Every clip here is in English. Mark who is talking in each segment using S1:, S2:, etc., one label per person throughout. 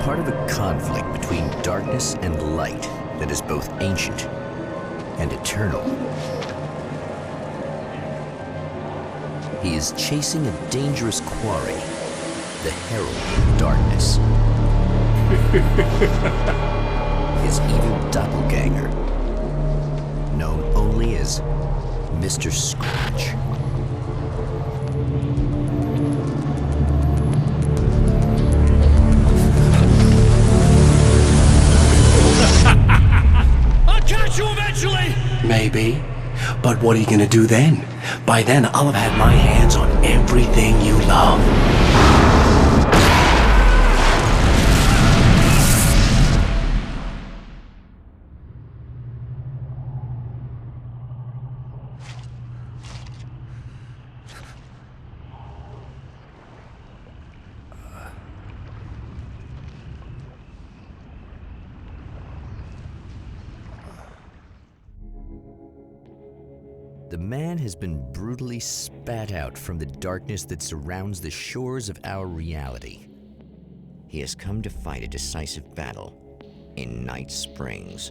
S1: part of a conflict between darkness and light that is both ancient and eternal. He is chasing a dangerous quarry, the Herald of Darkness. His evil doppelganger, known only as Mr. Scratch.
S2: I'll catch you eventually!
S3: Maybe. But what are you gonna do then? By then, I'll have had my hands on everything you love.
S1: The man has been brutally spat out from the darkness that surrounds the shores of our reality. He has come to fight a decisive battle in Night Springs.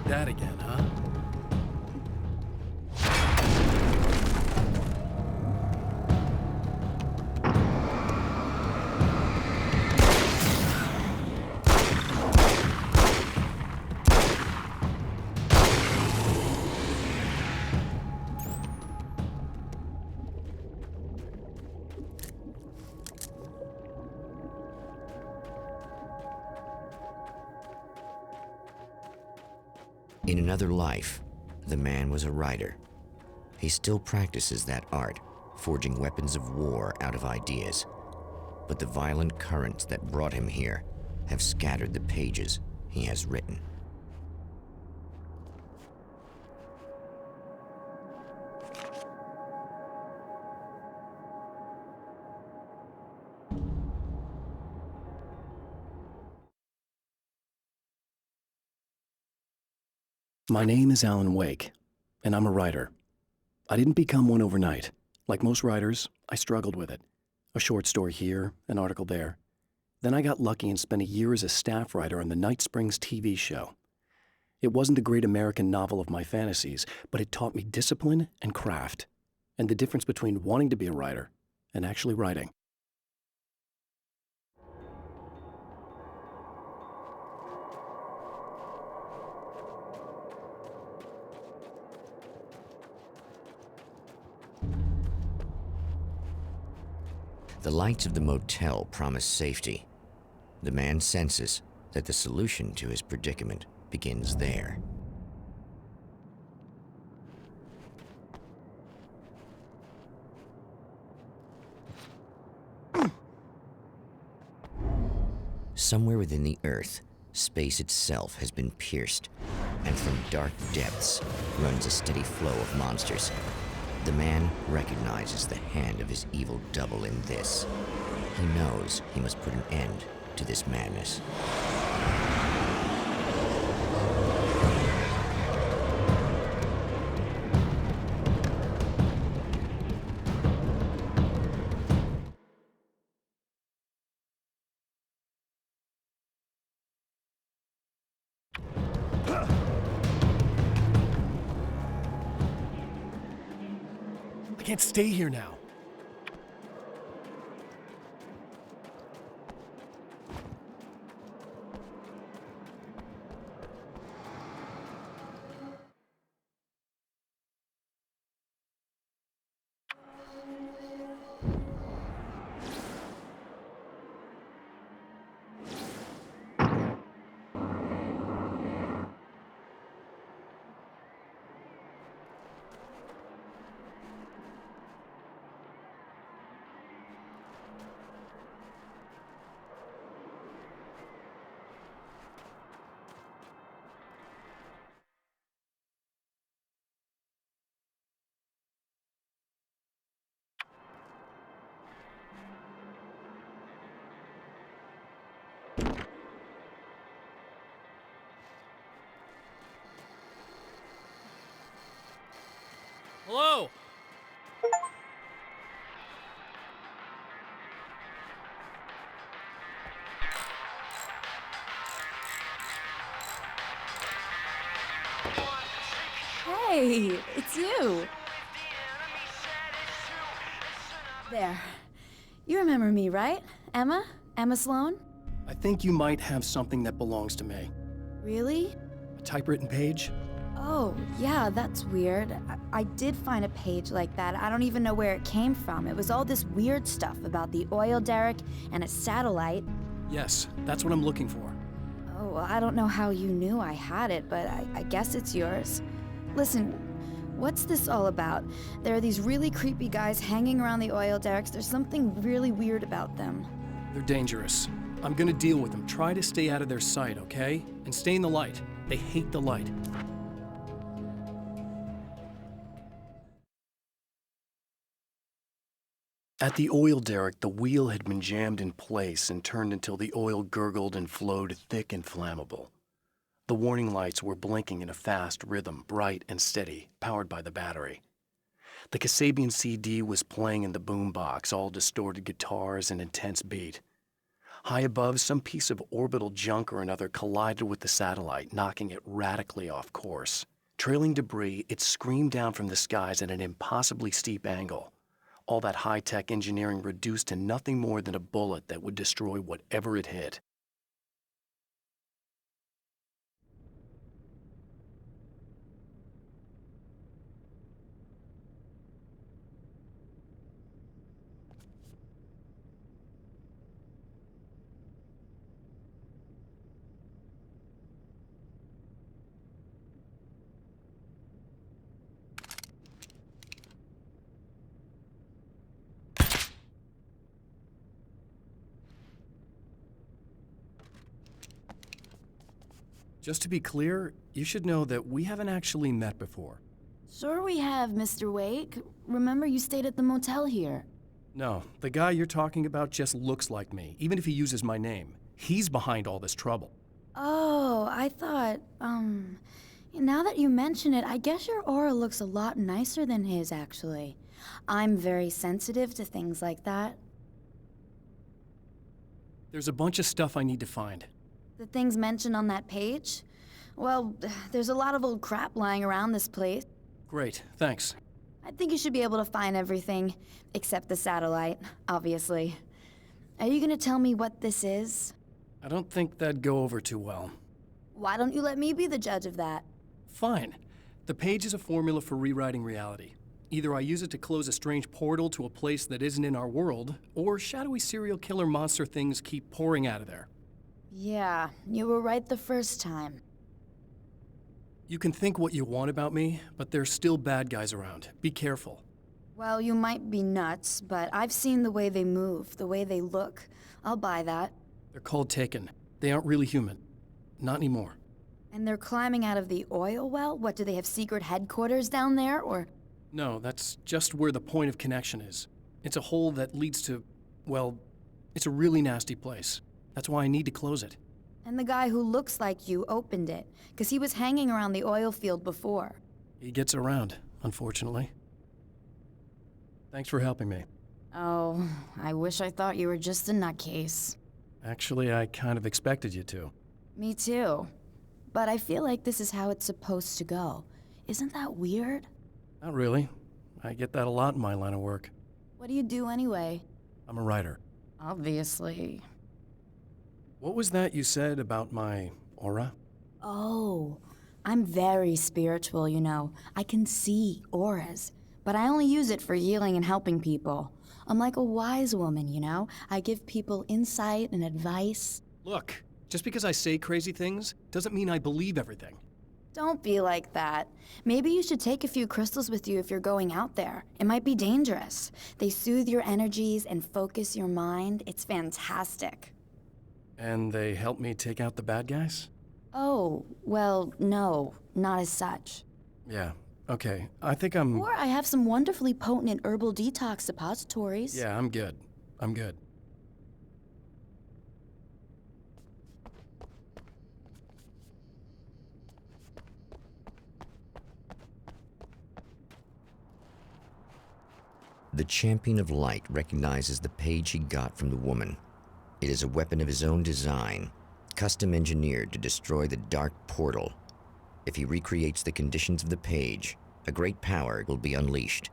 S2: That again, huh?
S1: In another life, the man was a writer. He still practices that art, forging weapons of war out of ideas. But the violent currents that brought him here have scattered the pages he has written.
S3: My name is Alan Wake, and I'm a writer. I didn't become one overnight. Like most writers, I struggled with it. A short story here, an article there. Then I got lucky and spent a year as a staff writer on the Night Springs TV show. It wasn't the great American novel of my fantasies, but it taught me discipline and craft, and the difference between wanting to be a writer and actually writing.
S1: The lights of the motel promise safety. The man senses that the solution to his predicament begins there. Somewhere within the Earth, space itself has been pierced, and from dark depths runs a steady flow of monsters. The man recognizes the hand of his evil double in this. He knows he must put an end to this madness.
S2: I can't stay here now. Hello?
S4: Hey, it's you. There. You remember me, right? Emma? Emma Sloan?
S3: I think you might have something that belongs to me.
S4: Really?
S3: A typewritten page?
S4: Oh, yeah, that's weird. I did find a page like that. I don't even know where it came from. It was all this weird stuff about the oil derrick and a satellite.
S3: Yes, that's what I'm looking for.
S4: Oh, well, I don't know how you knew I had it, but I guess it's yours. Listen, what's this all about? There are these really creepy guys hanging around the oil derricks. There's something really weird about them.
S3: They're dangerous. I'm gonna deal with them. Try to stay out of their sight, okay? And stay in the light. They hate the light. At the oil derrick, the wheel had been jammed in place and turned until the oil gurgled and flowed thick and flammable. The warning lights were blinking in a fast rhythm, bright and steady, powered by the battery. The Kasabian CD was playing in the boombox, all distorted guitars and intense beat. High above, some piece of orbital junk or another collided with the satellite, knocking it radically off course. Trailing debris, it screamed down from the skies at an impossibly steep angle. All that high-tech engineering reduced to nothing more than a bullet that would destroy whatever it hit. Just to be clear, you should know that we haven't actually met before.
S4: Sure we have, Mr. Wake. Remember you stayed at the motel here.
S3: No, the guy you're talking about just looks like me, even if he uses my name. He's behind all this trouble.
S4: Oh, I thought, now that you mention it, I guess your aura looks a lot nicer than his, actually. I'm very sensitive to things like that.
S3: There's a bunch of stuff I need to find.
S4: The things mentioned on that page? Well, there's a lot of old crap lying around this place.
S3: Great, thanks.
S4: I think you should be able to find everything, except the satellite, obviously. Are you gonna tell me what this is?
S3: I don't think that'd go over too well.
S4: Why don't you let me be the judge of that?
S3: Fine. The page is a formula for rewriting reality. Either I use it to close a strange portal to a place that isn't in our world, or shadowy serial killer monster things keep pouring out of there.
S4: Yeah, you were right the first time.
S3: You can think what you want about me, but there's still bad guys around. Be careful.
S4: Well, you might be nuts, but I've seen the way they move, the way they look. I'll buy that.
S3: They're called Taken. They aren't really human. Not anymore.
S4: And they're climbing out of the oil well? What, do they have secret headquarters down there, or...?
S3: No, that's just where the point of connection is. It's a hole that leads to, well, it's a really nasty place. That's why I need to close it.
S4: And the guy who looks like you opened it, because he was hanging around the oil field before.
S3: He gets around, unfortunately. Thanks for helping me.
S4: Oh, I wish I thought you were just a nutcase.
S3: Actually, I kind of expected you to.
S4: Me too. But I feel like this is how it's supposed to go. Isn't that weird?
S3: Not really. I get that a lot in my line of work.
S4: What do you do anyway?
S3: I'm a writer.
S4: Obviously.
S3: What was that you said about my aura?
S4: Oh, I'm very spiritual, you know. I can see auras, but I only use it for healing and helping people. I'm like a wise woman, you know? I give people insight and advice.
S3: Look, just because I say crazy things doesn't mean I believe everything.
S4: Don't be like that. Maybe you should take a few crystals with you if you're going out there. It might be dangerous. They soothe your energies and focus your mind. It's fantastic.
S3: And they help me take out the bad guys?
S4: Oh, well, no, not as such.
S3: Yeah, okay. I think I'm...
S4: Or I have some wonderfully potent herbal detox suppositories.
S3: Yeah, I'm good. I'm good.
S1: The Champion of Light recognizes the page he got from the woman. It is a weapon of his own design, custom engineered to destroy the dark portal. If he recreates the conditions of the page, a great power will be unleashed.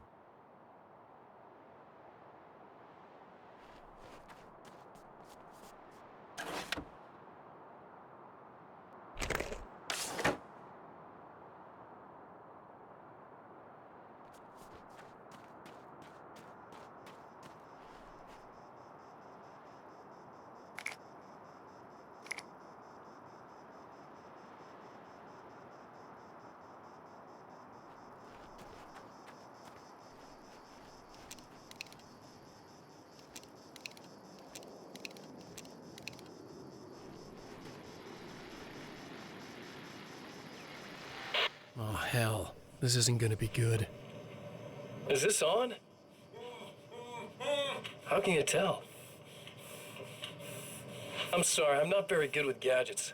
S3: Oh, hell. This isn't gonna be good.
S2: Is this on? How can you tell? I'm sorry, I'm not very good with gadgets.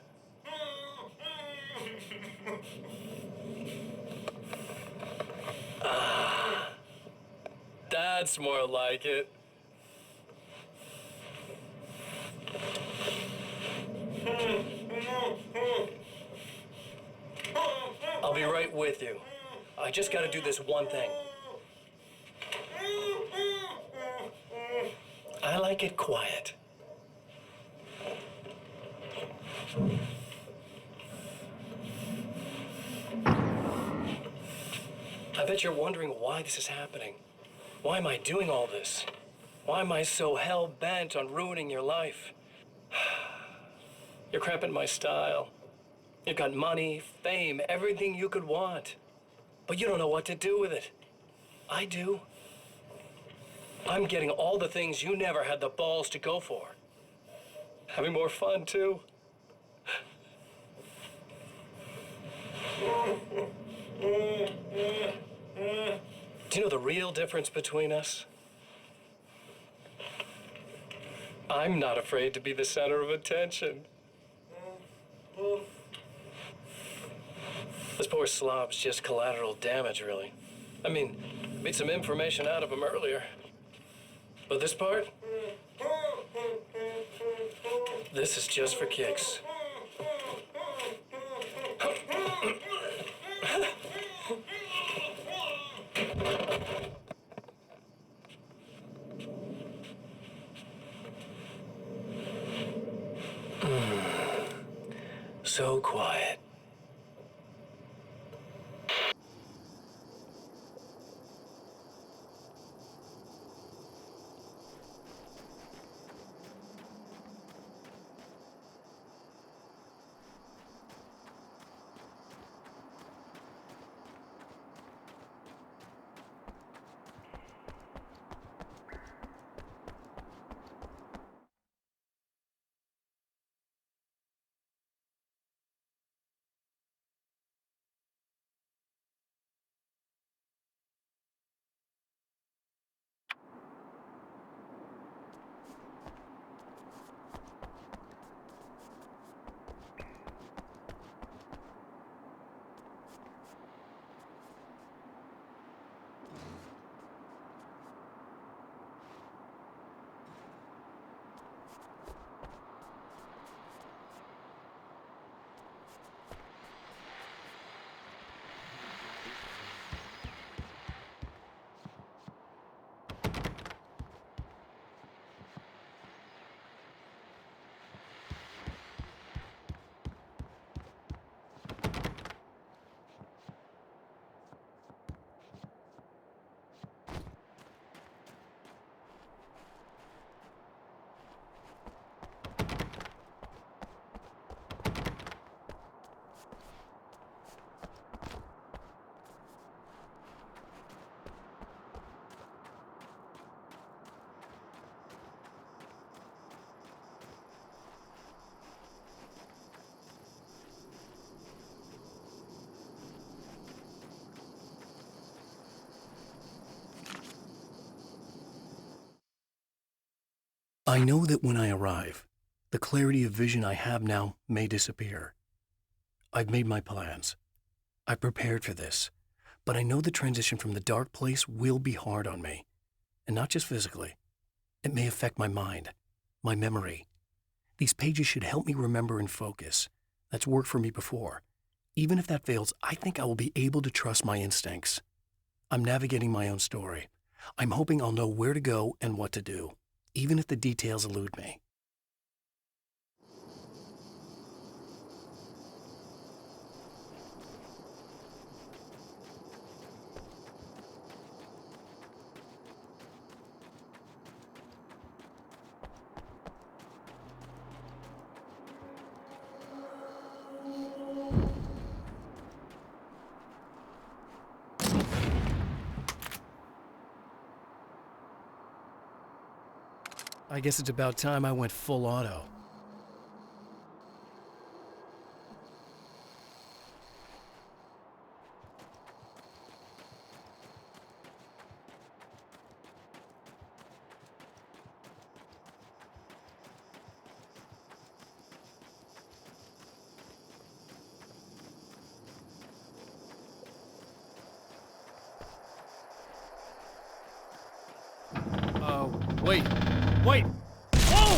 S2: That's more like it. I'll be right with you. I just gotta do this one thing. I like it quiet. I bet you're wondering why this is happening. Why am I doing all this? Why am I so hell-bent on ruining your life? You're cramping my style. You've got money, fame, everything you could want. But you don't know what to do with it. I do. I'm getting all the things you never had the balls to go for. Having more fun, too. Do you know the real difference between us? I'm not afraid to be the center of attention. This poor slob's just collateral damage, really. I mean, made some information out of him earlier. But this part? This is just for kicks. So quiet.
S3: I know that when I arrive, the clarity of vision I have now may disappear. I've made my plans. I've prepared for this, but I know the transition from the dark place will be hard on me, and not just physically. It may affect my mind, my memory. These pages should help me remember and focus. That's worked for me before. Even if that fails, I think I will be able to trust my instincts. I'm navigating my own story. I'm hoping I'll know where to go and what to do, even if the details elude me. I guess it's about time I went full auto. Wait! Wait! Whoa!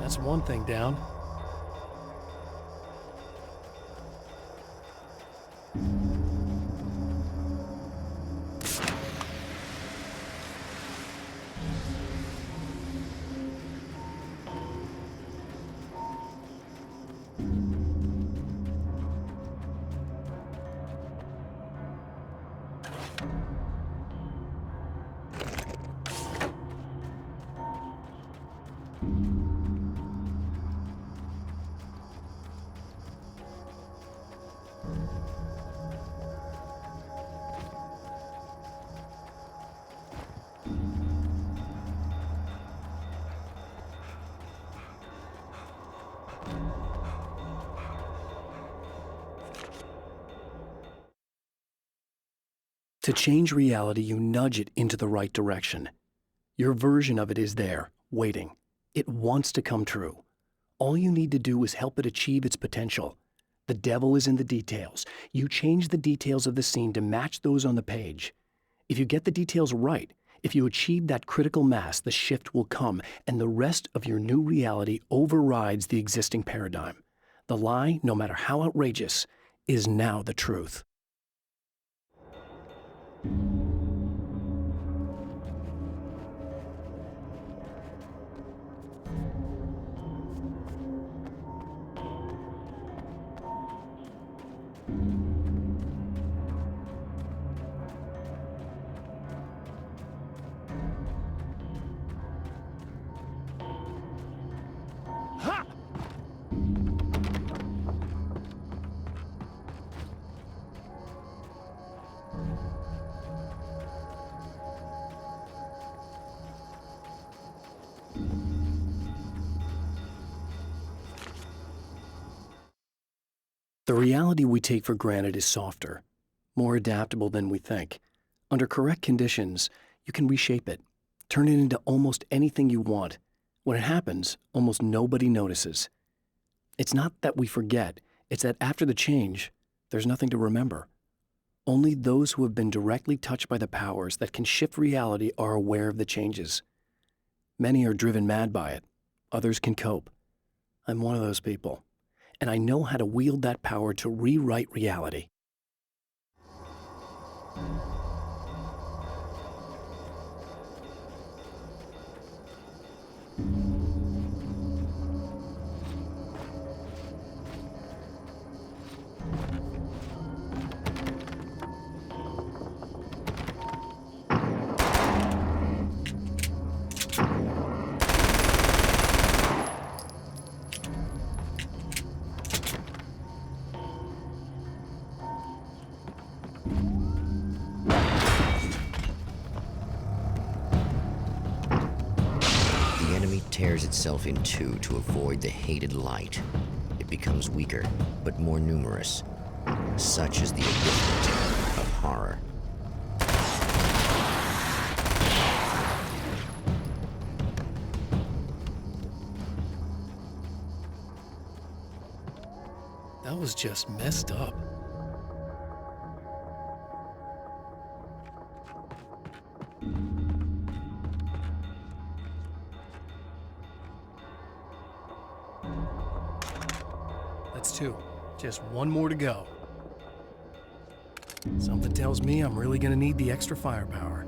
S3: That's one thing down. To change reality, you nudge it into the right direction. Your version of it is there, waiting. It wants to come true. All you need to do is help it achieve its potential. The devil is in the details. You change the details of the scene to match those on the page. If you get the details right, if you achieve that critical mass, the shift will come, and the rest of your new reality overrides the existing paradigm. The lie, no matter how outrageous, is now the truth. The reality we take for granted is softer, more adaptable than we think. Under correct conditions, you can reshape it, turn it into almost anything you want. When it happens, almost nobody notices. It's not that we forget, it's that after the change, there's nothing to remember. Only those who have been directly touched by the powers that can shift reality are aware of the changes. Many are driven mad by it. Others can cope. I'm one of those people, and I know how to wield that power to rewrite reality.
S1: tears itself in two to avoid the hated light. It becomes weaker, but more numerous. Such is the arithmetic of horror.
S3: That was just messed up. That's two. Just one more to go. Something tells me I'm really gonna need the extra firepower.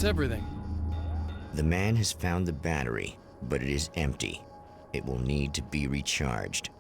S3: That's everything.
S1: The man has found the battery, but it is empty. It will need to be recharged.